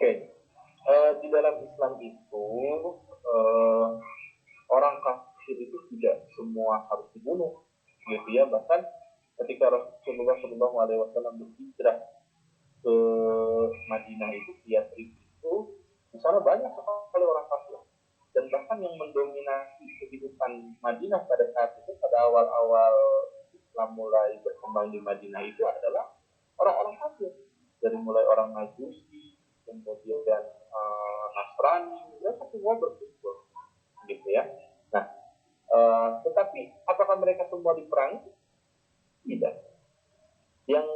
Oke, di dalam Islam itu eh, orang kafir itu tidak semua harus dibunuh, gitu ya. Bahkan ketika Rasulullah SAW berhijrah ke Madinah itu, Yatsrib itu, di sana banyak sekali orang kafir. Dan bahkan yang mendominasi kehidupan Madinah pada saat itu, pada awal-awal Islam mulai berkembang di Madinah itu adalah orang-orang kafir. Dari mulai orang Majusi, kemudian Nasrani, mereka semua berkumpul, gitu ya. Nah, tetapi apakah mereka semua diperangi? Tidak. Yang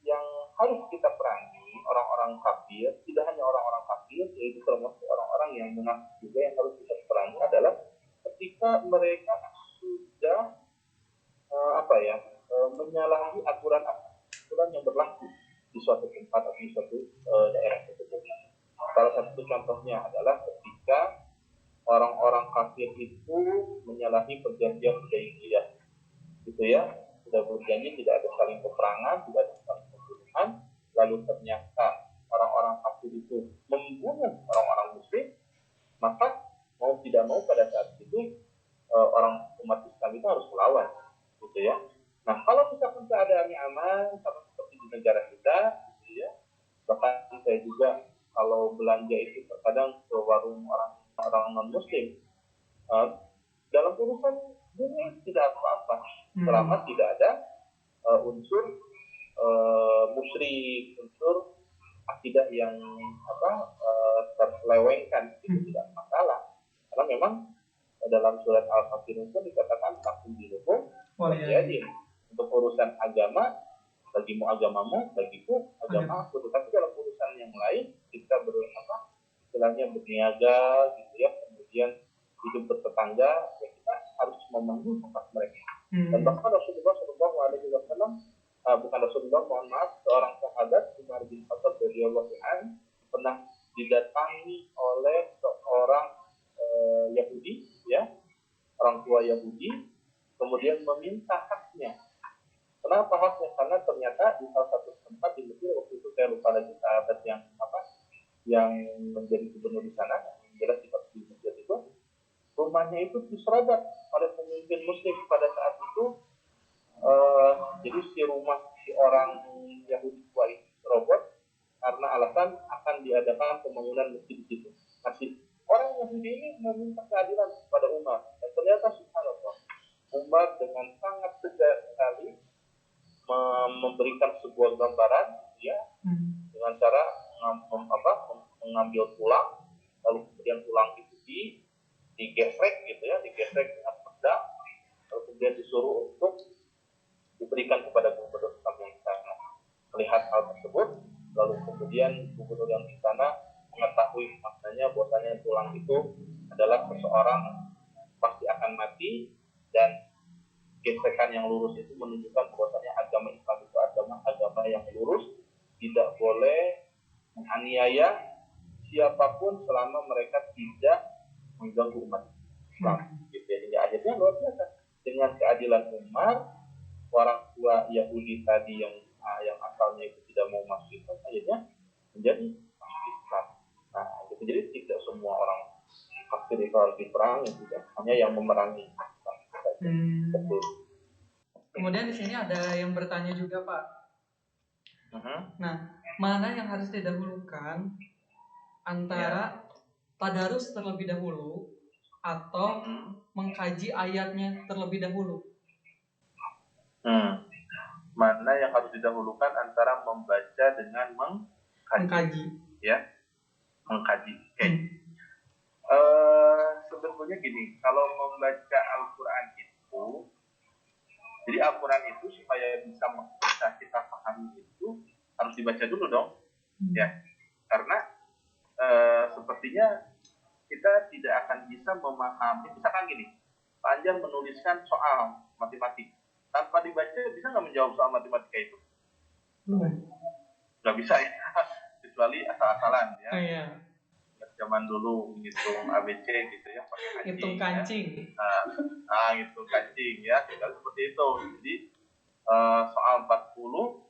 yang harus kita perangi orang-orang kafir, tidak hanya orang-orang kafir, yaitu termasuk orang-orang yang munafik juga yang harus kita perangi adalah ketika mereka sudah menyalahi aturan yang berlaku di suatu tempat atau di suatu daerah tersebut. Salah satu contohnya adalah ketika orang-orang kafir itu menyalahi perjanjian Hudaybiyah, gitu ya, sudah berjanji tidak ada saling peperangan, tidak ada saling pembunuhan, lalu ternyata orang-orang kafir itu membunuh orang-orang muslim, maka mau tidak mau pada saat itu orang umat Islam itu harus melawan, gitu ya. Nah, kalau misalkan keadaannya aman, sama seperti di negara kita, gitu ya, bahkan saya juga kalau belanja itu terkadang ke warung orang non muslim, dalam urusan dunia tidak apa-apa selama tidak ada unsur musyrik, unsur akidah yang terselewengkan, itu tidak masalah. Karena memang dalam surat Al-Kafirun itu dikatakan lakum dinukum waliyadin. Untuk urusan agama, bagimu agamamu, bagiku agama aku. Tetapi dalam urusan yang lain kita istilahnya berniaga, gitu ya, kemudian hidup bertetangga, ya kita harus memenuhi hak mereka. Dan bahkan Rasulullah SAW, bukan Rasulullah, mohon maaf, seorang sahabat Umar bin Khattab radhiyallahu anhu pernah didatangi oleh seorang Yahudi, ya, orang tua Yahudi, kemudian meminta haknya. Kenapa haknya? Karena ternyata di salah satu tempat di Mesir, waktu itu saya lupa lagi sahabat yang menjadi gubernur di sana, yang jelas di Mesir itu, rumahnya itu diserobot oleh pemimpin muslim pada saat itu. Jadi si orang Yahudi tua itu diserobot karena alasan akan diadakan pembangunan masjid di situ. Masih orang Yahudi ini meminta keadilan kepada Umar, dan ternyata subhanallah, Umar dengan sangat tegas sekali memberikan sebuah gambaran, ya, dengan cara mengambil tulang, lalu kemudian tulang itu digesrek, gitu ya, digesrek dengan pedang, lalu kemudian disuruh untuk diberikan kepada gubernur yang di sana. Melihat hal tersebut, lalu kemudian gubernur yang di sana mengetahui maknanya bahwasanya tulang itu adalah seseorang pasti akan mati, dan gesekan yang lurus itu menunjukkan bahwasanya agama Islam itu agama yang lurus, tidak boleh menganiaya siapapun selama mereka tidak mengganggu umat Islam. Gitu ya. Jadi akhirnya luar biasa, dengan keadilan Umar, orang tua Yahudi tadi yang asalnya itu tidak mau masuk Islam akhirnya menjadi masuk Islam. Nah, gitu. Jadi tidak semua orang kafir itu harus diperangi, tidak hanya yang memerangi Islam. Betul. Kemudian di sini ada yang bertanya juga, Pak. Nah, mana yang harus didahulukan antara tadarus terlebih dahulu atau mengkaji ayatnya terlebih dahulu? Mana yang harus didahulukan antara membaca dengan mengkaji. Ya, mengkaji. Oke. Sebetulnya gini, kalau membaca Al-Quran itu, jadi Al-Quran itu supaya bisa kita pahami itu harus dibaca dulu dong, ya, karena sepertinya kita tidak akan bisa memahami. Misalkan gini, Pak Anjar menuliskan soal matematik, tanpa dibaca bisa nggak menjawab soal matematika itu? Nggak bisa ya, kecuali asal-asalan ya. Iya. Zaman dulu ngitung ABC gitu ya, pakai hitung kancing. Hitung kancing ya, tinggal seperti itu. Jadi soal 40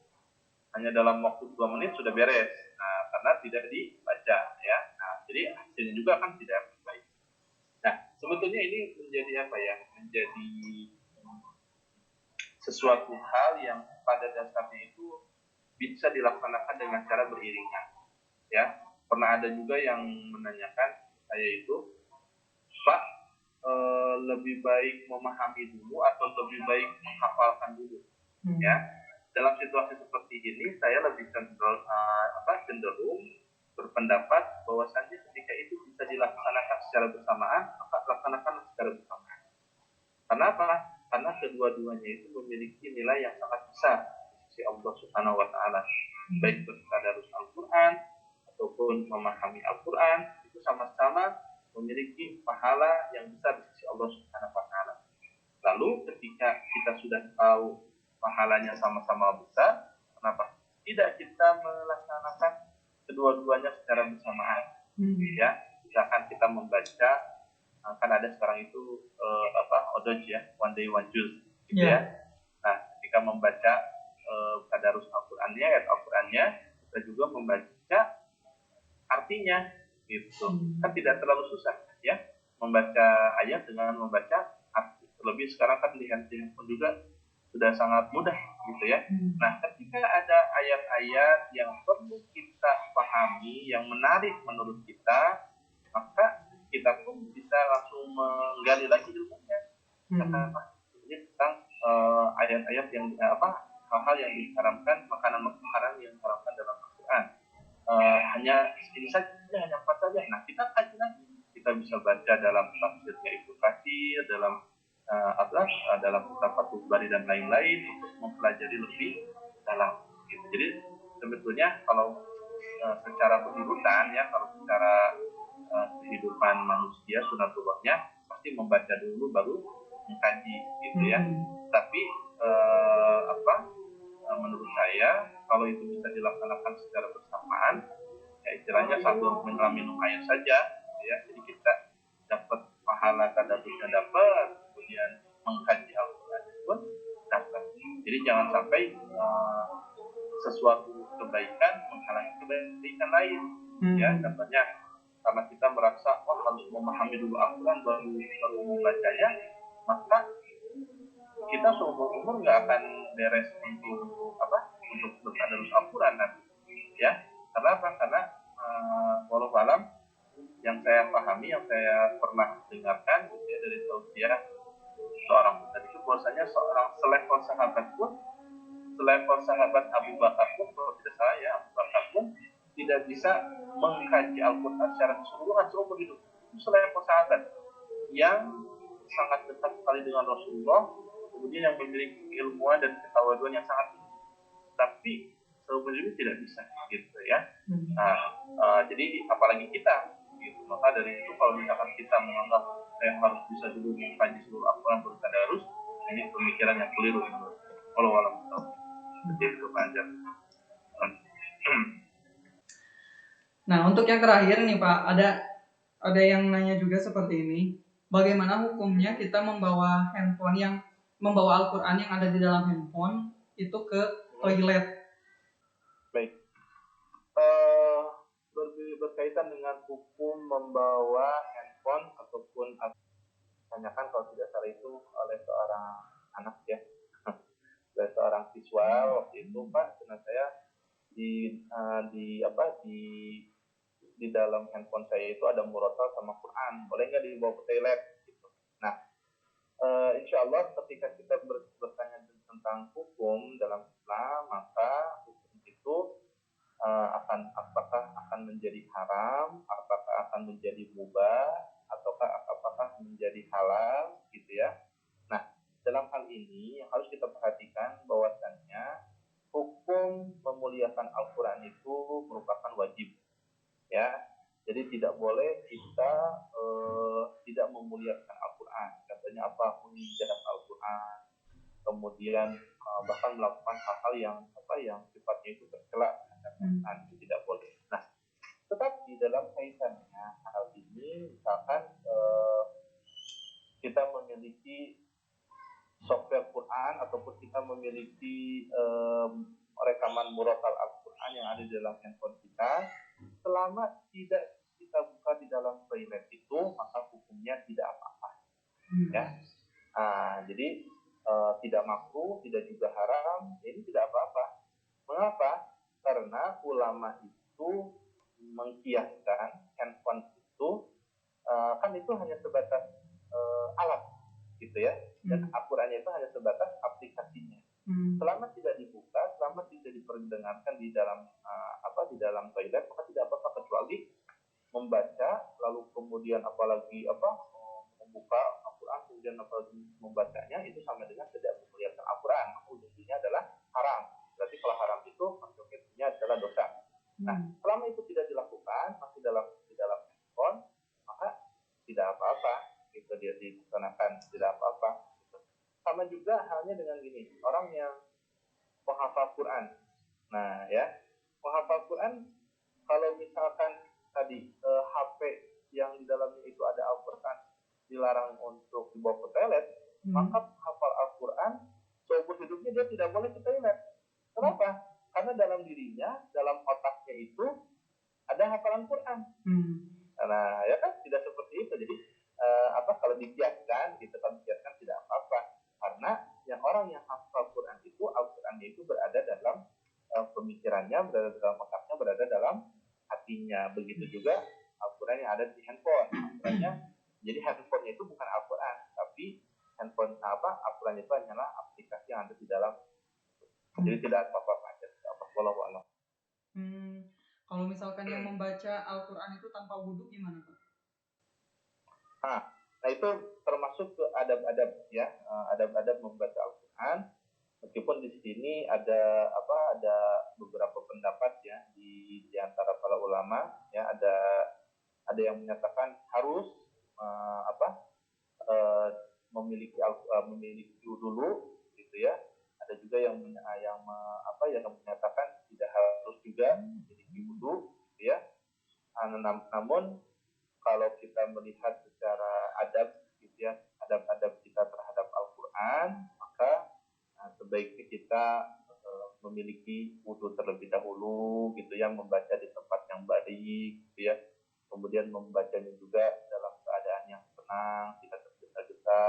hanya dalam waktu 2 menit sudah beres. Nah, karena tidak dibaca ya. Nah, jadi hasilnya juga kan tidak baik. Nah, sebetulnya ini menjadi apa ya? Menjadi sesuatu hal yang pada dasarnya itu bisa dilaksanakan dengan cara beriringan. Ya, pernah ada juga yang menanyakan saya itu, Pak, lebih baik memahami dulu atau lebih baik menghafalkan dulu? Ya, dalam situasi seperti ini saya lebih cenderung berpendapat bahwasannya ketika itu bisa dilaksanakan secara bersamaan, maka laksanakan secara bersamaan. Kenapa? Karena kedua-duanya itu memiliki nilai yang sangat besar di sisi Allah Subhanahu wa taala. Baik bertadarus Al-Qur'an ataupun memahami Al-Qur'an, itu sama-sama memiliki pahala yang besar di sisi Allah Subhanahu wa taala. Lalu ketika kita sudah tahu pahalanya sama-sama besar, kenapa tidak kita melaksanakan kedua-duanya secara bersamaan? Ya, misalkan kita membaca, kan ada sekarang itu odoj ya, one day one juz, gitu ya. Nah, ketika membaca tadarus Al-Qur'annya, ayat Al-Qur'annya, kita juga membaca artinya, gitu. Kan tidak terlalu susah ya, membaca ayat dengan membaca arti. Terlebih sekarang kan di handphone juga sudah sangat mudah, gitu ya. Nah, ketika ada ayat-ayat yang perlu kita pahami, yang menarik menurut kita, maka kita pun bisa langsung menggali lagi ilmunya. Ini tentang ayat-ayat yang hal-hal yang diharamkan, makanan-makanan yang diharamkan dalam Al-Quran. Hanya ini saja, hanya 4 saja. Nah, kita kaji lagi. Kita bisa baca dalam tafsirnya Ibnu Katsir, dalam dalam kitab Fathul Bari dan lain-lain untuk mempelajari lebih dalam. Gitu. Jadi sebetulnya kalau secara kehidupan ya, kalau secara kehidupan manusia sunatullahnya pasti membaca dulu baru mengkaji, gitu ya. Tapi menurut saya kalau itu bisa dilaksanakan secara bersamaan, ya istilahnya sambil minum air saja, gitu ya. Jadi kita dapat pahala tadarusnya dapat, kemudian mengkaji Al-Quran pun dapat. Jadi jangan sampai sesuatu kebaikan menghalangi kebaikan lain. Ya, contohnya karena kita merasa harus memahami dulu Al-Quran baru membacanya, maka kita seumur umur nggak akan beres untuk bertadarus Al-Quran nanti. Ya, karena apa? Karena walau alam yang saya pahami, yang saya pernah dengarkan gitu ya, dari tausiah seorang ustaz itu bahwasanya selevel sahabat Abu Bakar pun, kalau tidak salah ya, Abu Bakar pun tidak bisa mengkaji Al-Quran secara keseluruhan seumur hidup. Itu selevel sahabat yang sangat dekat sekali dengan Rasulullah, kemudian yang memiliki ilmuwan dan ketawaduan yang sangat tinggi. Tapi seumur hidup tidak bisa, gitu ya. Jadi apalagi kita, gitu. Maka dari itu kalau misalkan kita menganggap saya harus bisa dulu mengkaji seluruh Al-Quran bertadarus, ini pemikiran yang keliru. Kalau walau seperti itu panjang. Nah, untuk yang terakhir nih Pak, ada yang nanya juga seperti ini. Bagaimana hukumnya kita membawa Al-Quran yang ada di dalam handphone itu ke toilet? Baik. Berkaitan dengan hukum membawa handphone ataupun tanyakan kalau tidak salah itu oleh seorang anak ya, oleh seorang siswa waktu itu, Pak, dengan saya di dalam handphone saya itu ada murotal sama Quran, boleh nggak dibawa ke toilet? Gitu. Nah, insya Allah ketika kita bertanya tentang hukum dalam Islam, maka hukum itu apakah akan menjadi haram, apakah akan menjadi mubah, ataukah apakah menjadi halal, gitu ya. Nah, dalam hal ini harus kita perhatikan bahwasannya hukum memuliakan Al-Quran itu merupakan wajib, ya. Jadi tidak boleh kita tidak memuliakan Al-Quran. Contohnya apa? Menginjak Al-Quran, kemudian bahkan melakukan hal-hal yang sifatnya itu tercela. Itu tidak boleh. Nah, tetapi dalam kaitannya hal ini, misalkan kita memiliki software Quran ataupun kita memiliki rekaman murotal Al-Quran yang ada di dalam handphone kita, selama tidak kita buka di dalam toilet itu, maka hukumnya tidak apa-apa. Ya, jadi tidak makruh, tidak juga haram, ini tidak apa-apa. Mengapa? Karena ulama itu mengkiaskan handphone itu kan itu hanya sebatas alat, gitu ya. Dan Al-Qurannya itu hanya sebatas aplikasinya. Selama tidak dibuka, selama tidak diperdengarkan di dalam di dalam toilet, maka tidak apa-apa, kecuali membaca, lalu kemudian apalagi membuka Al-Quran kemudian apalagi membacanya, itu sama dengan tidak memuliakan Al-Quran. Maka ujungnya adalah haram. Berarti kalau haram itu konsekuensinya adalah dosa. Nah, selama itu tidak dilakukan, masih di dalam handphone, maka tidak apa-apa. Itu dia dilaksanakan, tidak apa-apa. Sama juga halnya dengan gini, orang yang penghafal Quran. Nah, ya, penghafal Quran, kalau misalkan tadi HP yang di dalamnya itu ada Al-Quran dilarang untuk dibawa ke toilet, maka penghafal Al-Quran seumur hidupnya dia tidak boleh ke toilet. Kenapa? Karena dalam dirinya, dalam otaknya itu ada hafalan Quran. Nah, ya kan tidak seperti itu. Jadi kalau dikiaskan, gitu kan, dikiaskan tidak apa-apa. Karena yang orang yang hafal Quran itu, Al-Qurannya itu berada dalam pemikirannya, berada dalam otaknya, berada dalam hatinya. Begitu juga Al-Quran yang ada di handphone. Jadi handphonenya itu bukan Al-Quran, tapi handphone Al-Quran itu hanyalah aplikasi yang ada di dalam. Jadi tidak apa-apa aja, tidak apa-apa. Wallahu a'lam. Kalau misalkan yang membaca Al-Quran itu tanpa wudhu gimana, Pak? Nah itu termasuk ke adab-adab ya, adab-adab membaca Al-Quran. Meskipun di sini ada beberapa pendapat ya di antara para ulama ya, ada yang menyatakan harus memiliki wudhu dulu, gitu ya. Ada juga yang menyatakan tidak harus juga memiliki wudhu, gitu ya. Namun kalau kita melihat secara adab, gitu ya, adab-adab kita terhadap Al-Quran, maka sebaiknya kita memiliki wudhu terlebih dahulu, gitu ya, membaca di tempat yang baik, gitu ya. Kemudian membacanya juga dalam keadaan yang tenang, tidak tergesa-gesa.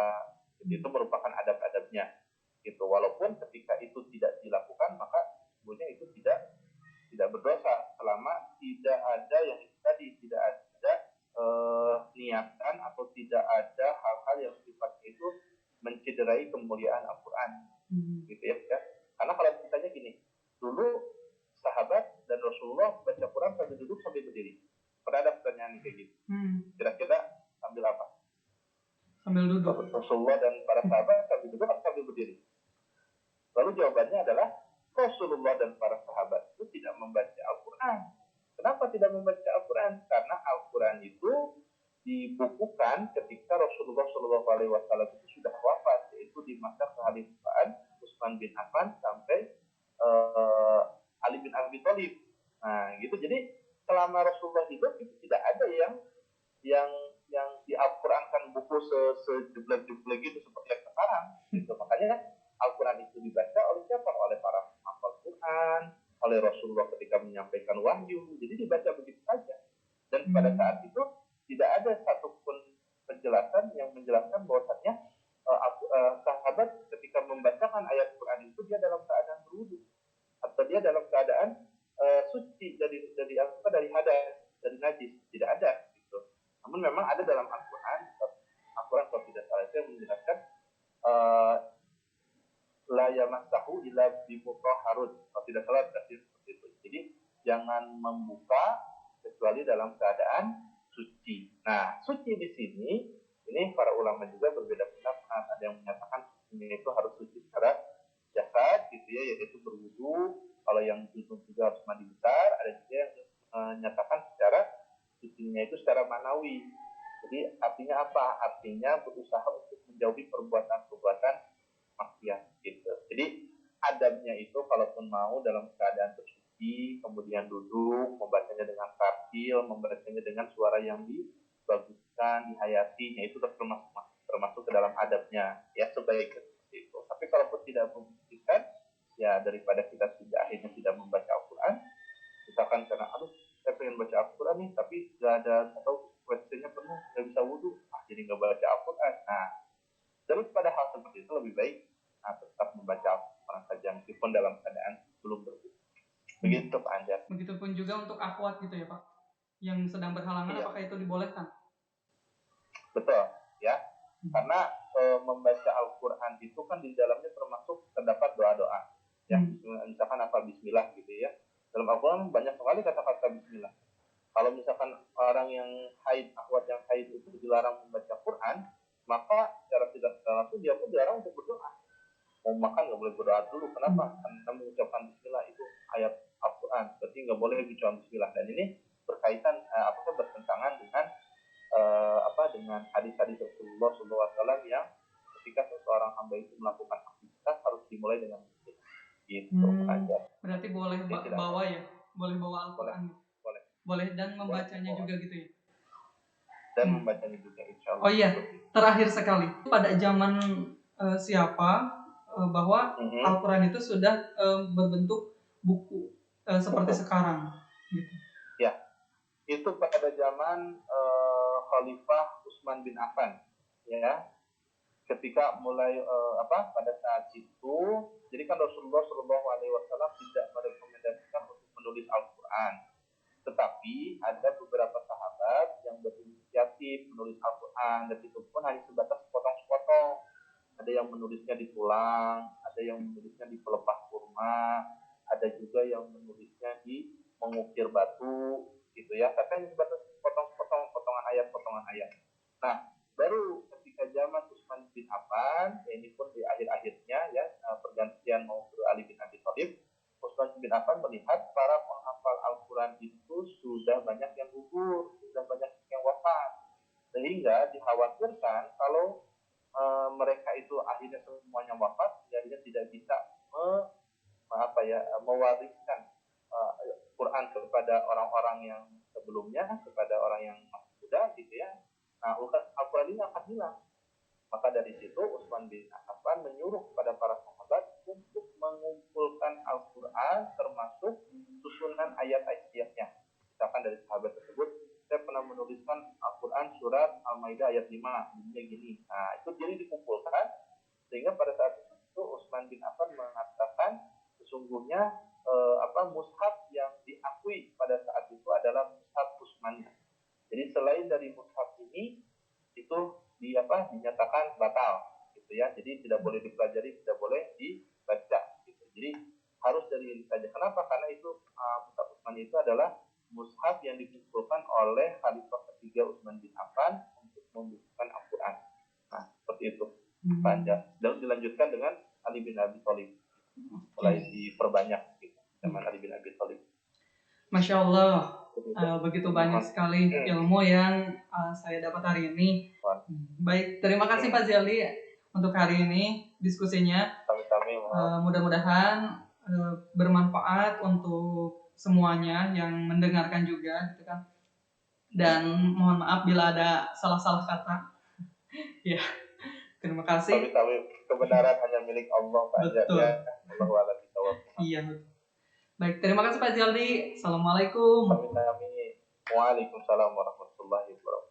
Itu merupakan adab-adabnya, gitu. Walaupun ketika itu tidak dilakukan, maka sebenarnya itu tidak berdosa selama tidak ada yang itu tadi, tidak ada niatan atau tidak ada hal-hal yang sifatnya itu mencederai kemuliaan Al-Quran, gitu ya. Karena kalau misalnya gini, dulu sahabat dan Rasulullah baca Quran sambil duduk sambil berdiri. Pernah ada pertanyaan kayak gitu. Kira-kira sambil apa? Sambil duduk. Rasulullah dan para sahabat sambil duduk atau sambil berdiri? Lalu jawabannya adalah Rasulullah dan para sahabat itu tidak membaca Al-Quran. Kenapa tidak membaca Al-Quran? Karena Al-Quran itu dibukukan ketika Rasulullah SAW itu sudah wafat, yaitu di masa kehalifaan Utsman bin Affan sampai Ali bin Abi Thalib. Nah, gitu. Jadi selama Rasulullah hidup itu tidak ada yang di Al-Quran buku sejeblek-jeblek gitu seperti yang sekarang. Gitu. Makanya Al-Quran itu dibaca oleh siapa? Oleh para penghafal Quran, oleh Rasulullah ketika menyampaikan wahyu. Jadi dibaca begitu saja. Dan pada saat itu tidak ada satupun penjelasan yang menjelaskan bahwasannya sahabat ketika membacakan ayat Quran itu dia dalam keadaan berwudu atau dia dalam keadaan suci dari hadas, dari najis. Tidak ada gitu. Namun memang ada dalam Al-Quran kalau tidak salah itu yang menjelaskan la yamassahu illa bimutahharun, kalau tidak salah tafsir seperti itu. Jadi jangan membuka kecuali dalam keadaan suci. Nah, suci di sini ini para ulama juga berbeda pendapat. Ada yang menyatakan sucinya itu harus suci secara jasad, gitu ya, yaitu berwudu. Kalau yang junub juga harus mandi besar. Ada juga yang menyatakan secara sucinya itu secara manawi. Jadi artinya apa? Artinya berusaha untuk menjauhi perbuatan-perbuatan maksiat, gitu. Jadi adabnya itu kalaupun mau dalam keadaan bersuci, kemudian duduk, membacanya dengan tartil, membacanya dengan suara yang dibaguskan, dihayatinya, itu termasuk ke dalam adabnya, ya, sebaiknya seperti itu. Tapi kalaupun tidak memungkinkan, ya daripada kita akhirnya tidak membaca Al-Quran, baca Al-Quran nih, tapi nggak ada atau WC-nya penuh, nggak bisa wudhu, jadi nggak baca Al-Quran. Nah, daripada hal seperti itu lebih baik tetap membaca Al-Quran saja meskipun dalam keadaan belum berwudhu. Begitu Pak Anjar. Begitupun juga untuk akhwat gitu ya Pak, yang sedang berhalangan, apakah itu dibolehkan? Betul, ya. Karena membaca Al-Quran itu kan di dalamnya termasuk terdapat doa-doa. Ya, misalkan apa Bismillah gitu ya. Dalam Al-Quran banyak sekali kata-kata Bismillah. Kalau misalkan orang yang haid, akhwat yang haid itu dilarang membaca Quran, maka secara tidak langsung dia pun dilarang untuk berdoa. Mau makan nggak boleh berdoa dulu. Kenapa? Karena mengucapkan Bismillah itu ayat Al-Quran. Berarti nggak boleh mengucapkan Bismillah. Dan ini berkaitan bertentangan dengan dengan hadis-hadis Rasulullah SAW yang ketika seseorang hamba itu melakukan aktivitas harus dimulai dengan Bismillah. Gitu aja. Berarti boleh bawa ya, boleh bawa Al-Quran. Boleh dan membacanya juga gitu ya. Dan membacanya juga insya Allah. Oh iya, terakhir sekali pada zaman siapa bahwa Al-Quran itu sudah berbentuk buku seperti sekarang gitu. Ya, itu pada zaman Khalifah Utsman bin Affan, ya. Ketika mulai pada saat itu, jadi kan Rasulullah SAW tidak merekomendasikan untuk menulis Al-Quran, tetapi ada beberapa sahabat yang berinisiatif menulis Al-Quran, dan itu pun hanya sebatas sepotong-sepotong. Ada yang menulisnya di tulang, ada yang menulisnya di pelepah kurma, ada juga yang menulisnya di mengukir batu, gitu ya. Katanya sebatas potongan ayat. Nah, baru ketika zaman Utsman bin Affan, ya ini pun di akhir-akhirnya ya, pergantian mau ke Ali bin Abi Thalib, Utsman bin Affan melihat para penghafal Al-Quran itu sudah banyak yang gugur, sudah banyak yang wafat, sehingga dikhawatirkan kalau mereka itu akhirnya semuanya wafat, akhirnya tidak bisa mewariskan Quran kepada orang-orang yang sebelumnya, kepada orang yang masih muda gitu ya. Nah, Al-Quran ini akan hilang. Maka dari situ Utsman bin Affan menyuruh kepada para sahabat untuk mengumpulkan Al-Quran termasuk susunan ayat-ayatnya. Misalkan dari sahabat tersebut, saya pernah menuliskan Al-Quran surat Al-Maidah ayat 5, bunyinya gini. Nah, itu jadi dikumpulkan sehingga pada saat itu Utsman bin Affan mengatakan sesungguhnya mushaf yang diakui pada saat itu adalah mushaf Utsmaniyah. Jadi selain dari mushaf ini itu dinyatakan batal gitu ya. Jadi tidak boleh dipelajari, tidak boleh dibaca gitu. Jadi harus dari ini saja. Kenapa? Karena itu mushaf Utsmaniyah itu adalah mushaf yang dikumpulkan oleh Khalifah ketiga Utsman bin Affan untuk membukukan Al-Quran. Nah, seperti itu. Panjang. Dan dilanjutkan dengan Ali bin Abi Thalib. Mulai diperbanyak gitu, zaman Ali bin Abi Thalib. Masya Allah, begitu banyak sekali ilmu yang saya dapat hari ini. Baik, terima kasih Pak Zildi untuk hari ini diskusinya. Mudah-mudahan bermanfaat untuk semuanya yang mendengarkan juga, gitu kan. Dan mohon maaf bila ada salah-salah kata. Ya, terima kasih. Kebenaran hanya milik Allah. Betul. Iya. Baik, terima kasih Pak Zildi. Assalamualaikum. Waalaikumsalam warahmatullahi wabarakatuh.